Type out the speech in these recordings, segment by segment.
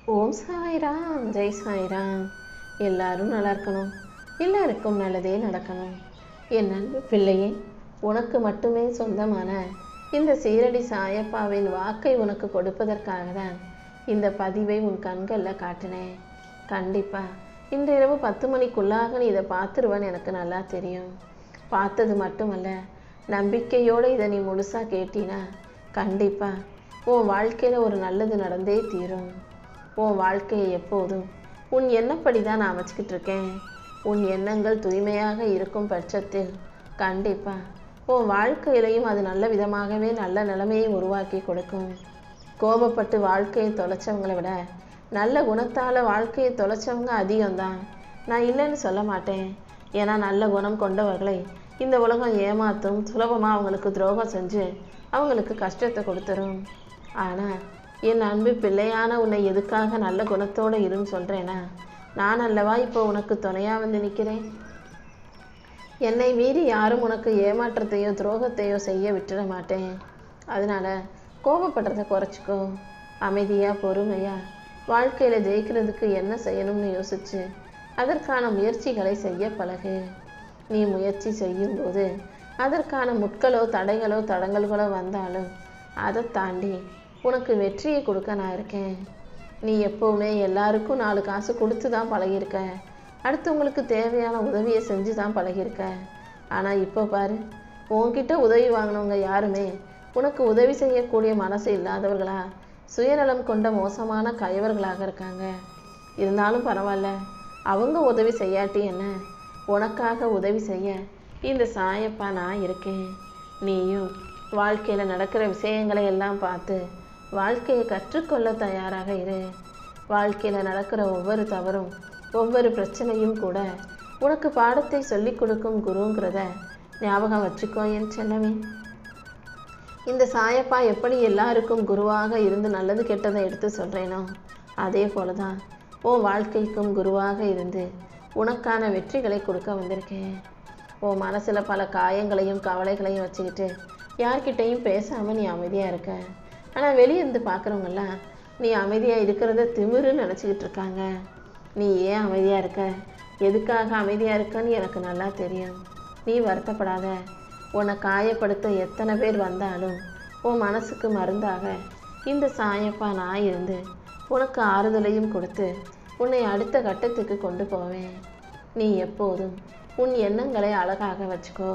ஓம் சாய்ராம், ஜெய் சாய்ராம். எல்லாரும் நல்லா இருக்கணும், எல்லாருக்கும் நல்லதே நடக்கணும். என் அன்பு பிள்ளையே, உனக்கு மட்டுமே சொந்தமான இந்த சீரடி சாயப்பாவின் வாக்கை உனக்கு கொடுப்பதற்காக தான் இந்த பதிவை உன் கண்களில் காட்டினேன். கண்டிப்பா இன்று இரவு 10 மணிக்குள்ளாக நீ இதை பார்த்துருவேன்னு எனக்கு நல்லா தெரியும். பார்த்தது மட்டுமல்ல, நம்பிக்கையோடு இதை நீ முழுசாக கேட்டினா கண்டிப்பா உன் வாழ்க்கையில் ஒரு நல்லது நடந்தே தீரும். உன் வாழ்க்கையை எப்போதும் உன் எண்ணப்படி தான் நான் அமைச்சிக்கிட்டு இருக்கேன். உன் எண்ணங்கள் தூய்மையாக இருக்கும் பட்சத்தில் கண்டிப்பாக உன் வாழ்க்கையிலையும் அது நல்ல விதமாகவே நல்ல நிலைமையை உருவாக்கி கொடுக்கும். கோபப்பட்டு வாழ்க்கையை தொலைச்சவங்களை விட நல்ல குணத்தால் வாழ்க்கையை தொலைச்சவங்க அதிகம்தான். நான் இல்லைன்னு சொல்ல மாட்டேன். ஏன்னா நல்ல குணம் கொண்டவர்களை இந்த உலகம் ஏமாற்றும், சுலபமாக அவங்களுக்கு துரோகம் செஞ்சு அவங்களுக்கு கஷ்டத்தை கொடுத்துரும். ஆனால் என் அன்பு பிள்ளையான உன்னை எதுக்காக நல்ல குணத்தோடு இருன்னு சொல்கிறேன்னா, நான் அல்லவா இப்போ உனக்கு துணையாக வந்து நிற்கிறேன். என்னை மீறி யாரும் உனக்கு ஏமாற்றத்தையோ துரோகத்தையோ செய்ய விட்டுட மாட்டேன். அதனால் கோபப்படுறதை குறைச்சிக்கோ. அமைதியாக பொறுமையாக வாழ்க்கையில் ஜெயிக்கிறதுக்கு என்ன செய்யணும்னு யோசிச்சு அதற்கான முயற்சிகளை செய்ய பழகு. நீ முயற்சி செய்யும்போது அதற்கான முட்களோ தடைகளோ தடங்கல்களோ வந்தாலும் அதை தாண்டி உனக்கு வெற்றியை கொடுக்க நான் இருக்கேன். நீ எப்போவுமே எல்லாருக்கும் 4 காசு கொடுத்து தான் பழகியிருக்க. அடுத்தவங்களுக்கு தேவையான உதவியை செஞ்சு தான் பழகியிருக்க. ஆனால் இப்போ பாரு, உன்கிட்ட உதவி வாங்கினவங்க யாருமே உனக்கு உதவி செய்யக்கூடிய மனசு இல்லாதவர்களா, சுயநலம் கொண்ட மோசமான கயவர்களாக இருக்காங்க. இருந்தாலும் பரவாயில்ல, அவங்க உதவி செய்யாட்டி என்ன, உனக்காக உதவி செய்ய இந்த சாயப்பா நான் இருக்கேன். நீயும் வாழ்க்கையில் நடக்கிற விஷயங்களை எல்லாம் பார்த்து வாழ்க்கையை கற்றுக்கொள்ள தயாராக இரு. வாழ்க்கையில் நடக்கிற ஒவ்வொரு தவறும் ஒவ்வொரு பிரச்சனையும் கூட உனக்கு பாடத்தை சொல்லிக் கொடுக்கும் குருங்கிறத ஞாபகம் வச்சுக்கோ என் செல்லமே. இந்த சாயப்பா எப்படி எல்லாருக்கும் குருவாக இருந்து நல்லது கெட்டதை எடுத்து சொல்கிறேனோ அதே போல தான் உன் வாழ்க்கைக்கும் குருவாக இருந்து உனக்கான வெற்றிகளை கொடுக்க வந்திருக்கேன். உன் மனசில் பல காயங்களையும் கவலைகளையும் வச்சுக்கிட்டு யார்கிட்டையும் பேசாமல் நீ அமைதியாக இருக்க. ஆனால் வெளியே இருந்து பார்க்குறவங்கெல்லாம் நீ அமைதியாக இருக்கிறத திமிருன்னு நினச்சிக்கிட்டு இருக்காங்க. நீ ஏன் அமைதியாக இருக்க, எதுக்காக அமைதியாக இருக்கன்னு எனக்கு நல்லா தெரியும். நீ வருத்தப்படாத. உன்னை காயப்படுத்த எத்தனை பேர் வந்தாலும் உன் மனசுக்கு மருந்தாக இந்த சாயப்பா நான் இருந்து உனக்கு ஆறுதலையும் கொடுத்து உன்னை அடுத்த கட்டத்துக்கு கொண்டு போவேன். நீ எப்போதும் உன் எண்ணங்களை அழகாக வச்சுக்கோ.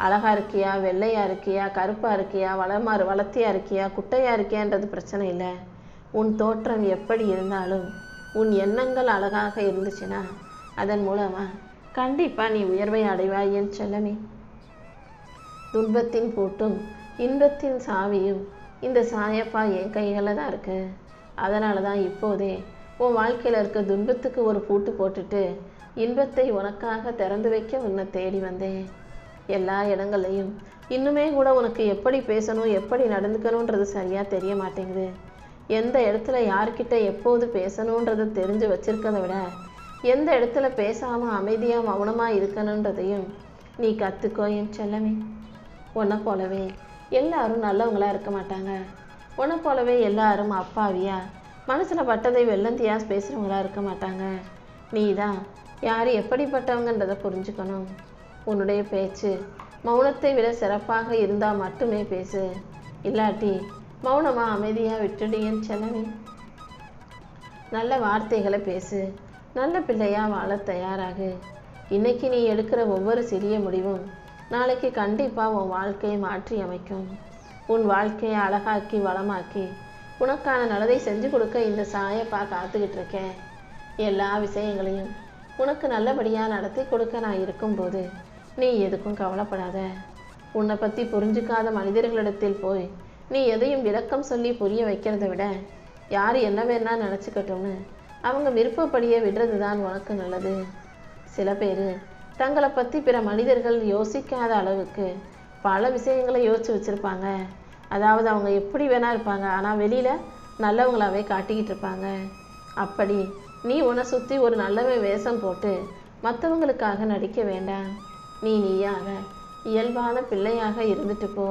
அழகா இருக்கியா, வெள்ளையா இருக்கியா, கருப்பா இருக்கியா, வளர்த்தியா இருக்கியா, குட்டையா இருக்கியான்றது பிரச்சனை இல்லை. உன் தோற்றம் எப்படி இருந்தாலும் உன் எண்ணங்கள் அழகாக இருந்துச்சுன்னா அதன் மூலமா கண்டிப்பா நீ உயர்வை அடைவாய் என் செல்லமே. துன்பத்தின் பூட்டும் இன்பத்தின் சாவியும் இந்த சாயப்பா என் கைகளில் தான் இருக்கு. அதனால தான் இப்போதே உன் வாழ்க்கையில் இருக்க துன்பத்துக்கு ஒரு பூட்டு போட்டுட்டு இன்பத்தை உனக்காக திறந்து வைக்க உன்னை தேடி வந்தேன். எல்லா இடங்கள்லையும் இன்னுமே கூட உனக்கு எப்படி பேசணும், எப்படி நடந்துக்கணுன்றது சரியாக தெரிய மாட்டேங்குது. எந்த இடத்துல யார்கிட்ட எப்போது பேசணுன்றதை தெரிஞ்சு வச்சிருக்கிறத விட எந்த இடத்துல பேசாமல் அமைதியாக மௌனமாக இருக்கணுன்றதையும் நீ கற்றுக்கோ என் செல்லமே. உன்னை போலவே எல்லாரும் நல்லவங்களா இருக்க மாட்டாங்க. உன்னை போலவே எல்லாரும் அப்பாவியா மனசில் பட்டதை வெள்ளந்தியாக பேசுகிறவங்களா இருக்க மாட்டாங்க. நீ தான் யார் எப்படிப்பட்டவங்கன்றதை புரிஞ்சுக்கணும். உன்னுடைய பேச்சு மௌனத்தை விட சிறப்பாக இருந்தால் மட்டுமே பேசு. இல்லாட்டி மௌனமாக அமைதியாக விட்டுடு என் செல்லமே. நல்ல வார்த்தைகளை பேசு. நல்ல பிள்ளையாக வாழ தயாராகு. இன்னைக்கு நீ எடுக்கிற ஒவ்வொரு சிறிய முடிவும் நாளைக்கு கண்டிப்பாக உன் வாழ்க்கையை மாற்றி அமைக்கும். உன் வாழ்க்கையை அழகாக்கி வளமாக்கி உனக்கான நல்லதை செஞ்சு கொடுக்க இந்த சாயப்பா காத்துக்கிட்டு இருக்கேன். எல்லா விஷயங்களையும் உனக்கு நல்லபடியாக நடத்தி கொடுக்க நான் இருக்கும்போது நீ எதுக்கும் கவலைப்படாத. உன்னை பற்றி புரிஞ்சுக்காத மனிதர்களிடத்தில் போய் நீ எதையும் விளக்கம் சொல்லி புரிய வைக்கிறத விட யார் என்ன வேணா நினச்சிக்கட்டும்னு அவங்க விருப்பப்படியே விடுறது தான் உனக்கு நல்லது. சில பேர் தங்களை பற்றி பிற மனிதர்கள் யோசிக்காத அளவுக்கு பல விஷயங்களை யோசித்து வச்சுருப்பாங்க. அதாவது அவங்க எப்படி வேணா இருப்பாங்க, ஆனால் வெளியில் நல்லவங்களாவே காட்டிக்கிட்டு இருப்பாங்க. அப்படி நீ உன்னை சுற்றி ஒரு நல்லவன் வேஷம் போட்டு மற்றவங்களுக்காக நடிக்க வேண்டாம். நீயாக இயல்பான பிள்ளையாக இருந்துட்டு போ.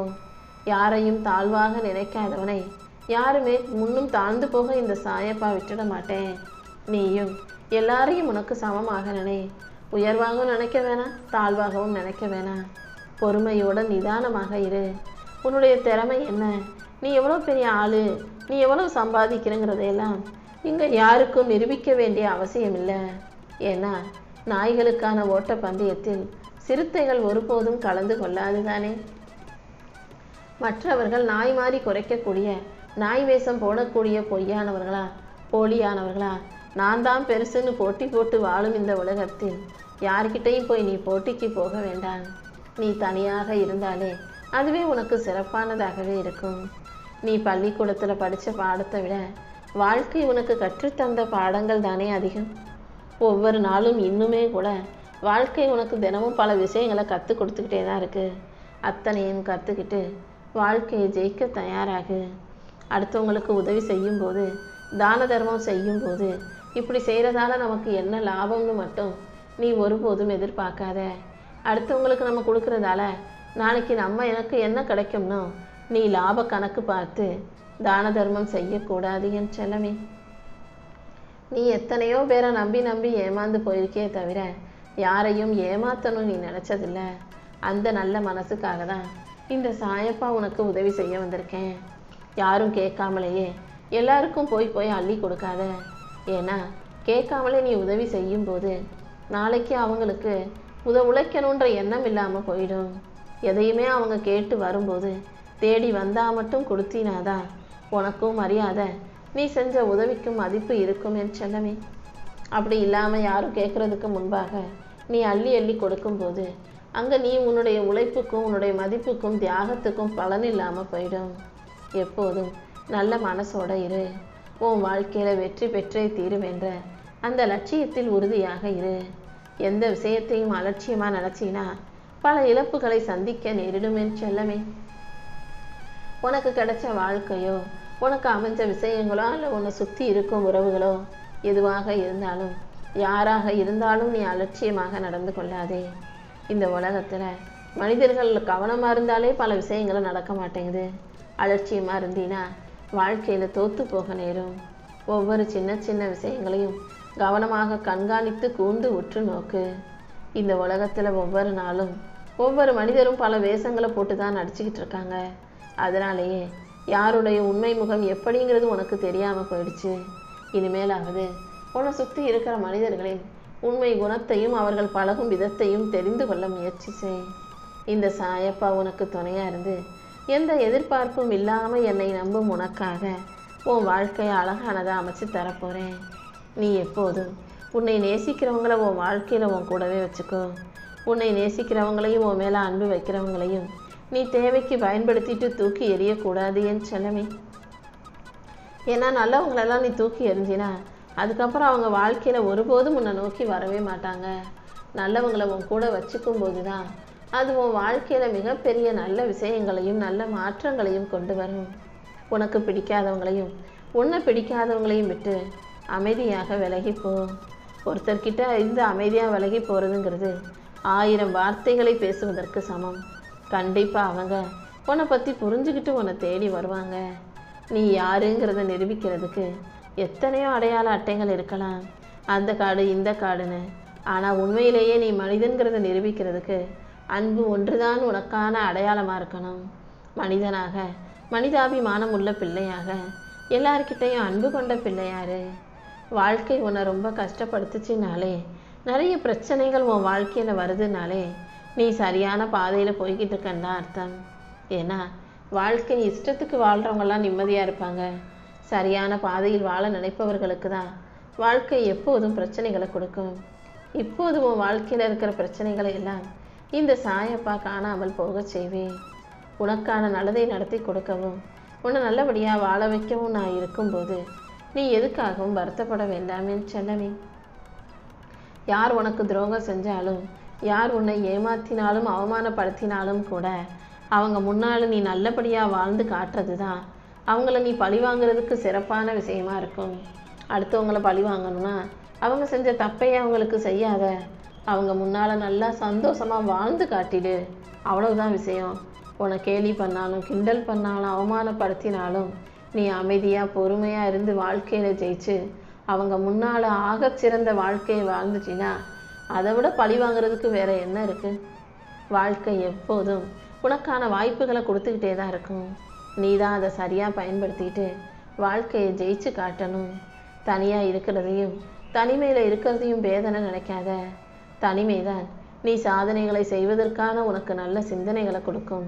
யாரையும் தாழ்வாக நினைக்காதவனை யாருமே முன்னும் தாழ்ந்து போக இந்த சாயப்பா விட்டுட மாட்டேன். நீயும் எல்லாரையும் உனக்கு சமமாக நினை. உயர்வாகவும் நினைக்க வேணாம், தாழ்வாகவும் நினைக்க வேணாம். பொறுமையோட நிதானமாக இரு. உன்னுடைய திறமை என்ன, நீ எவ்வளோ பெரிய ஆளு, நீ எவ்வளோ சம்பாதிக்கிறங்கிறதையெல்லாம் இங்கே யாருக்கும் நிரூபிக்க வேண்டிய அவசியம் இல்லை. ஏன்னா நாய்களுக்கான ஓட்ட பந்தயத்தில் சிறுத்தைகள் ஒருபோதும் கலந்து கொள்ளாது தானே. மற்றவர்கள் நாய் மாறி குறைக்கக்கூடிய, நாய் வேஷம் போடக்கூடிய பொய்யானவர்களா, போலியானவர்களா, நான் தான் பெருசுன்னு போட்டி போட்டு வாழும் இந்த உலகத்தில் யார்கிட்டையும் போய் நீ போட்டிக்கு போக வேண்டாம். நீ தனியாக இருந்தாலே அதுவே உனக்கு சிறப்பானதாகவே இருக்கும். நீ பள்ளிக்கூடத்தில் படித்த பாடத்தை விட வாழ்க்கை உனக்கு கற்றுத்தந்த பாடங்கள் தானே அதிகம். ஒவ்வொரு நாளும் இன்னுமே கூட வாழ்க்கை உனக்கு தினமும் பல விஷயங்களை கற்றுக் கொடுத்துக்கிட்டே தான் இருக்குது. அத்தனையும் கற்றுக்கிட்டு வாழ்க்கையை ஜெயிக்க தயாராகு. அடுத்தவங்களுக்கு உதவி செய்யும்போது, தான தர்மம் செய்யும்போது, இப்படி செய்கிறதால நமக்கு என்ன லாபம்னு மட்டும் நீ ஒருபோதும் எதிர்பார்க்காத. அடுத்தவங்களுக்கு நம்ம கொடுக்குறதால நாளைக்கு எனக்கு என்ன கிடைக்கும்னோ நீ லாப கணக்கு பார்த்து தான தர்மம் செய்யக்கூடாது என் செல்லமே. நீ எத்தனையோ பேரை நம்பி நம்பி ஏமாந்து போயிருக்கே தவிர யாரையும் ஏமாத்தணும் நீ நினச்சதில்ல. அந்த நல்ல மனசுக்காக தான் இந்த சாயப்பா உனக்கு உதவி செய்ய வந்திருக்கேன். யாரும் கேட்காமலேயே எல்லாருக்கும் போய் போய் அள்ளி கொடுக்காத. ஏன்னா கேட்காமலே நீ உதவி செய்யும்போது நாளைக்கு அவங்களுக்கு உழைக்கணுன்ற எண்ணம் இல்லாமல் போயிடும். எதையுமே அவங்க கேட்டு வரும்போது தேடி வந்தால் மட்டும் கொடுத்தினாதான் உனக்கும் மரியாதை, நீ செஞ்ச உதவிக்கும் மதிப்பு இருக்கும் என் செல்லமே. அப்படி இல்லாமல் யாரும் கேட்குறதுக்கு முன்பாக நீ அள்ளி அள்ளி கொடுக்கும்போது அங்கே நீ உன்னுடைய உழைப்புக்கும் உன்னுடைய மதிப்புக்கும் தியாகத்துக்கும் பலன் இல்லாமல் போயிடும். எப்போதும் நல்ல மனசோட இரு. உன் வாழ்க்கையில் வெற்றி பெற்றே தீருமென்ற அந்த லட்சியத்தில் உறுதியாக இரு. எந்த விஷயத்தையும் அலட்சியமாக நினச்சினா பல இழப்புகளை சந்திக்க நேரிடும் என் செல்லமே. உனக்கு கிடைச்ச வாழ்க்கையோ, உனக்கு அமைஞ்ச விஷயங்களோ, இல்லை உன்னை சுற்றி இருக்கும் உறவுகளோ எதுவாக இருந்தாலும், யாராக இருந்தாலும் நீ அலட்சியமாக நடந்து கொள்ளாதே. இந்த உலகத்தில் மனிதர்கள் கவனமாக இருந்தாலே பல விஷயங்களும் நடக்க மாட்டேங்குது. அலட்சியமாக இருந்தீன்னா வாழ்க்கையில் தோற்று போக நேரும். ஒவ்வொரு சின்ன சின்ன விஷயங்களையும் கவனமாக கண்காணித்து கூர்ந்து உற்று நோக்கு. இந்த உலகத்தில் ஒவ்வொரு நாளும் ஒவ்வொரு மனிதரும் பல வேஷங்களை போட்டு தான் நடிச்சுக்கிட்டு இருக்காங்க. அதனாலேயே யாருடைய உண்மை முகம் எப்படிங்கிறது உனக்கு தெரியாமல் போயிடுச்சு. இனிமேலாவது உன்னை சுற்றி இருக்கிற மனிதர்களின் உண்மை குணத்தையும் அவர்கள் பழகும் விதத்தையும் தெரிந்து கொள்ள முயற்சி செய். இந்த சாயப்பா உனக்கு துணையாக இருந்து எந்த எதிர்பார்ப்பும் இல்லாமல் என்னை நம்பும் உனக்காக உன் வாழ்க்கையை அழகானதாக அமைச்சு தரப்போகிறேன். நீ எப்போதும் உன்னை நேசிக்கிறவங்கள உன் வாழ்க்கையில் உன் கூடவே வச்சுக்கோ. உன்னை நேசிக்கிறவங்களையும் உன் மேலே அன்பு வைக்கிறவங்களையும் நீ தேவைக்கு பயன்படுத்திட்டு தூக்கி எறியக்கூடாது என் செல்லமே. ஏன்னா நல்லவங்களெல்லாம் நீ தூக்கி எறிஞ்சினா அதுக்கப்புறம் அவங்க வாழ்க்கையில் ஒருபோதும் உன்னை நோக்கி வரவே மாட்டாங்க. நல்லவங்களை உன் கூட வச்சுக்கும் போது தான் அது உன் வாழ்க்கையில் மிகப்பெரிய நல்ல விஷயங்களையும் நல்ல மாற்றங்களையும் கொண்டு வரும். உனக்கு பிடிக்காதவங்களையும் உன்னை பிடிக்காதவங்களையும் விட்டு அமைதியாக விலகிப்போ. ஒருத்தர்கிட்ட இந்த அமைதியாக விலகி போகிறதுங்கிறது 1000 வார்த்தைகளை பேசுவதற்கு சமம். கண்டிப்பாக அவங்க உன்னை பற்றி புரிஞ்சுக்கிட்டு உன்னை தேடி வருவாங்க. நீ யாருங்கிறத நிரூபிக்கிறதுக்கு எத்தனையோ அடையாள அட்டைகள் இருக்கலாம், அந்த கார்டு இந்த கார்டுன்னு. ஆனால் உண்மையிலேயே நீ மனிதன்கிறத நிரூபிக்கிறதுக்கு அன்பு ஒன்றுதான் உனக்கான அடையாளமாக இருக்கணும். மனிதனாக மனிதாபிமானம் உள்ள பிள்ளையாக எல்லார்கிட்டையும் அன்பு கொண்ட பிள்ளையாரு. வாழ்க்கை உன்னை ரொம்ப கஷ்டப்படுத்துச்சுனாலே, நிறைய பிரச்சனைகள் உன் வாழ்க்கையில் வருதுனாலே நீ சரியான பாதையில் போய்கிட்டு இருக்கன்னு அர்த்தம். ஏன்னா வாழ்க்கை இஷ்டத்துக்கு வாழ்கிறவங்கெல்லாம் நிம்மதியாக இருப்பாங்க. சரியான பாதையில் வாழ நினைப்பவர்களுக்கு தான் வாழ்க்கை எப்போதும் பிரச்சனைகளை கொடுக்கும். இப்போது உன் வாழ்க்கையில் இருக்கிற பிரச்சனைகளை எல்லாம் இந்த சாயப்பா காணாமல் போக செய்வேன். உனக்கான நல்லதை நடத்தி கொடுக்கவும் உன்னை நல்லபடியாக வாழ வைக்கவும் நான் இருக்கும்போது நீ எதுக்காகவும் வருத்தப்பட வேண்டாமே செல்லமே. யார் உனக்கு துரோகம் செஞ்சாலும், யார் உன்னை ஏமாத்தினாலும் அவமானப்படுத்தினாலும் கூட அவங்க முன்னால் நீ நல்லபடியாக வாழ்ந்து காட்டுறது தான் அவங்கள நீ பழி வாங்குறதுக்கு சிறப்பான விஷயமா இருக்கும். அடுத்தவங்கள பழி வாங்கணும்னா அவங்க செஞ்ச தப்பையே அவங்களுக்கு செய்யாத, அவங்க முன்னால் நல்லா சந்தோஷமாக வாழ்ந்து காட்டிடு. அவ்வளவுதான் விஷயம். உன்னை கேலி பண்ணாலும் கிண்டல் பண்ணாலும் அவமானப்படுத்தினாலும் நீ அமைதியாக பொறுமையாக இருந்து வாழ்க்கையில் ஜெயிச்சு அவங்க முன்னால் ஆகச்சிறந்த வாழ்க்கையை வாழ்ந்துட்டினா அதை விட பழி வாங்குறதுக்கு வேற என்ன இருக்குது? வாழ்க்கை எப்போதும் உனக்கான வாய்ப்புகளை கொடுத்துக்கிட்டே தான் இருக்கும். நீ தான் அதை சரியாக பயன்படுத்திட்டு வாழ்க்கையை ஜெயிச்சு காட்டணும். தனியாக இருக்கிறதையும் தனிமையில் இருக்கிறதையும் வேதனை நினைக்காத. தனிமைதான் நீ சாதனைகளை செய்வதற்கான உனக்கு நல்ல சிந்தனைகளை கொடுக்கும்.